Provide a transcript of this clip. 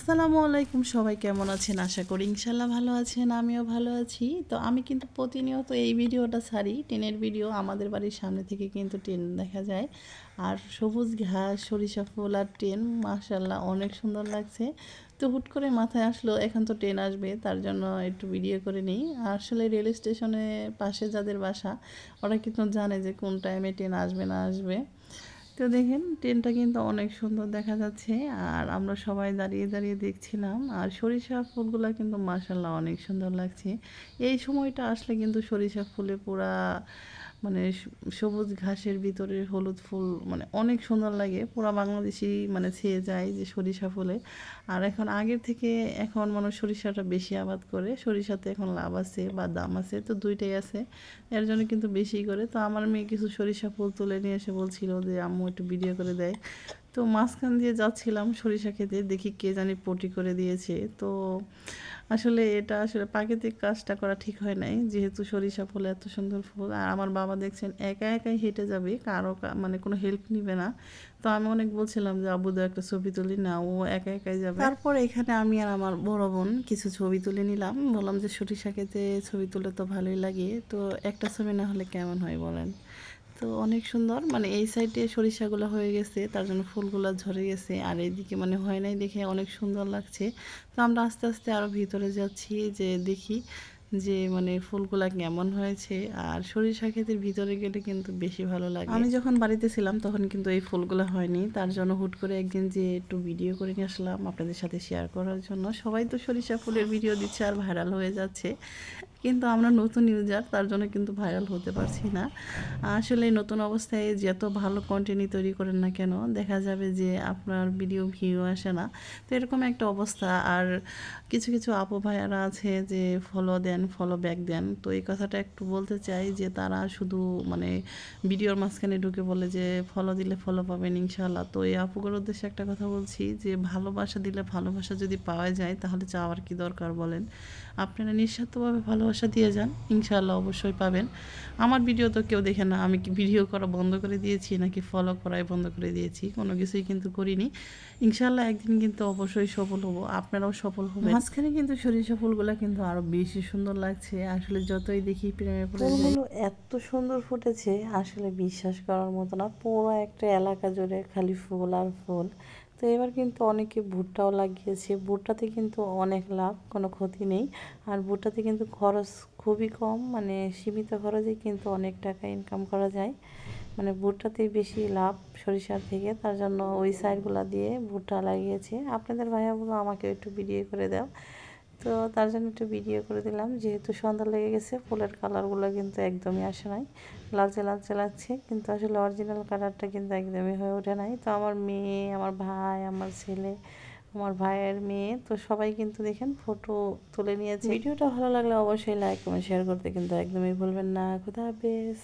আসসালামু আলাইকুম, সবাই কেমন আছেন? আশা করি ইনশাল্লাহ ভালো আছেন, আমিও ভালো আছি। তো আমি কিন্তু প্রতিনিয়ত এই ভিডিওটা ছাড়ি, ট্রেনের ভিডিও। আমাদের বাড়ির সামনে থেকে কিন্তু ট্রেন দেখা যায়, আর সবুজ ঘাস, সরিষা ফুল আর ট্রেন, মাশাল্লাহ অনেক সুন্দর লাগছে। তো হুট করে মাথায় আসলো এখন তো ট্রেন আসবে, তার জন্য একটু ভিডিও করে নিই। আসলে রেল স্টেশনের পাশে যাদের বাসা, ওরা কিন্তু জানে যে কোন টাইমে ট্রেন আসবে না আসবে। তো দেখেন ট্রেনটা কিন্তু অনেক সুন্দর দেখা যাচ্ছে, আর আমরা সবাই দাঁড়িয়ে দাঁড়িয়ে দেখছিলাম। আর সরিষা ফুলগুলো কিন্তু মাশাল্লাহ অনেক সুন্দর লাগছে। এই সময়টা আসলে কিন্তু সরিষা ফুলে পুরা মানে সবুজ ঘাসের ভিতরে হলুদ ফুল মানে অনেক সুন্দর লাগে, পুরা বাংলাদেশি মানে ছেয়ে যায় যে সরিষা ফুলে। আর এখন আগের থেকে এখন মানুষ সরিষাটা বেশি আবাদ করে, সরিষাতে এখন লাভ আছে বা দাম আছে, তো দুইটাই আছে, এর জন্য কিন্তু বেশি করে। তো আমার মেয়ে কিছু সরিষা ফুল তুলে নিয়ে এসে বলছিল যে আম্মু একটু ভিডিও করে দেয়। তো মাঝখান দিয়ে যাচ্ছিলাম সরিষা খেতে, দেখি কে জানি পটি করে দিয়েছে। তো আসলে এটা আসলে প্রাকৃতিক কাজটা করা ঠিক হয় নাই, যেহেতু সরিষা ফুল এত সুন্দর ফুল। আর আমার বাবা দেখছেন একা একাই হেঁটে যাবে, কারো মানে কোনো হেল্প নিবে না। তো আমি অনেক বলছিলাম যে আবুদা একটা ছবি তুলি না, ও একা একাই যাবে। তারপর এখানে আমি আর আমার বড় বোন কিছু ছবি তুলে নিলাম, বললাম যে সরিষা খেতে ছবি তুলে তো ভালোই লাগে, তো একটা ছবি না হলে কেমন হয় বলেন। তো অনেক সুন্দর, মানে এই সাইডে সরিষাগুলো হয়ে গেছে, তার জন্য ফুলগুলো ঝরে গেছে, আর এইদিকে মানে হয় নাই দেখে অনেক সুন্দর লাগছে। তো আমরা আস্তে আস্তে আরও ভিতরে যাচ্ছি, যে দেখি যে মানে ফুলগুলা কেমন হয়েছে। আর সরিষা ক্ষেতের ভিতরে গেলে কিন্তু বেশি ভালো লাগে। আমি যখন বাড়িতে ছিলাম তখন কিন্তু এই ফুলগুলো হয়নি, তার জন্য হুট করে একদিন যে একটু ভিডিও করে নিয়ে আসলাম আপনাদের সাথে শেয়ার করার জন্য। সবাই তো সরিষা ফুলের ভিডিও দিচ্ছে আর ভাইরাল হয়ে যাচ্ছে, কিন্তু আমরা নতুন ইউজার, তার জন্য কিন্তু ভাইরাল হতে পারছি না। আসলে নতুন অবস্থায় যত ভালো কন্টেন্টই তৈরি করেন না কেন, দেখা যাবে যে আপনার ভিডিও ভিউ আসে না। তো এরকম একটা অবস্থা। আর কিছু কিছু আপু ভাইয়ারা আছে যে ফলো দেন, ফলো ব্যাক দেন, তো এই কথাটা একটু বলতে চাই যে তারা শুধু মানে ভিডিওর মাঝখানে ঢুকে বলে যে ফলো দিলে ফলো পাবেন ইনশাআল্লাহ। তো এই আপুগুলোর উদ্দেশ্যে একটা কথা বলছি, যে ভালোবাসা দিলে ভালোবাসা যদি পাওয়া যায় তাহলে চাওয়ার কি দরকার বলেন। আপনারা নিঃস্বার্থভাবে ভালোবাসা দিয়ে যান, ইনশাআল্লাহ অবশ্যই পাবেন। আমার ভিডিও তো কেউ দেখে না, আমি কি ভিডিও করা বন্ধ করে দিয়েছি নাকি ফলো করাই বন্ধ করে দিয়েছি? কোনো কিছুই কিন্তু করিনি। ইনশাআল্লাহ একদিন কিন্তু অবশ্যই সফল হব, আপনারাও সফল হবেন। মাঝখানে কিন্তু সরিষা ফুলগুলো কিন্তু আরও বেশি সুন্দর লাগছে, আসলে যতই দেখি প্রেমে পড়ে যাই। ফুলগুলো এত সুন্দর ফুটেছে, আসলে বিশ্বাস করার মতো না, পুরো একটা এলাকা জুড়ে খালি ফুল আর ফুল। তো এবার কিন্তু অনেকে ভুট্টাও লাগিয়েছে, ভুট্টাতে কিন্তু অনেক লাভ, কোনো ক্ষতি নেই। আর ভুট্টাতে কিন্তু খরচ খুবই কম, মানে সীমিত খরচে কিন্তু অনেক টাকা ইনকাম করা যায়। মানে ভুট্টাতেই বেশি লাভ সরিষার থেকে, তার জন্য ওই সাইডগুলো দিয়ে ভুট্টা লাগিয়েছে। আপনাদের ভাইয়াগুলো আমাকে একটু ভিডিও করে দাও, তো তার জন্য একটু ভিডিও করে দিলাম। যেহেতু সন্ধ্যা লেগে গেছে, ফুলের কালারগুলো কিন্তু একদমই আসে নাই, লালচে লালচে লাগছে, কিন্তু আসলে অরিজিনাল কালারটা কিন্তু একদমই হয়ে ওঠে নাই। তো আমার মেয়ে, আমার ভাই, আমার ছেলে, আমার ভাইয়ের মেয়ে, তো সবাই কিন্তু দেখেন ফটো তুলে নিয়েছে। ভিডিওটা ভালো লাগলে অবশ্যই লাইক কমেন্ট শেয়ার করতে কিন্তু একদমই ভুলবেন না। খোদা হাফেজ।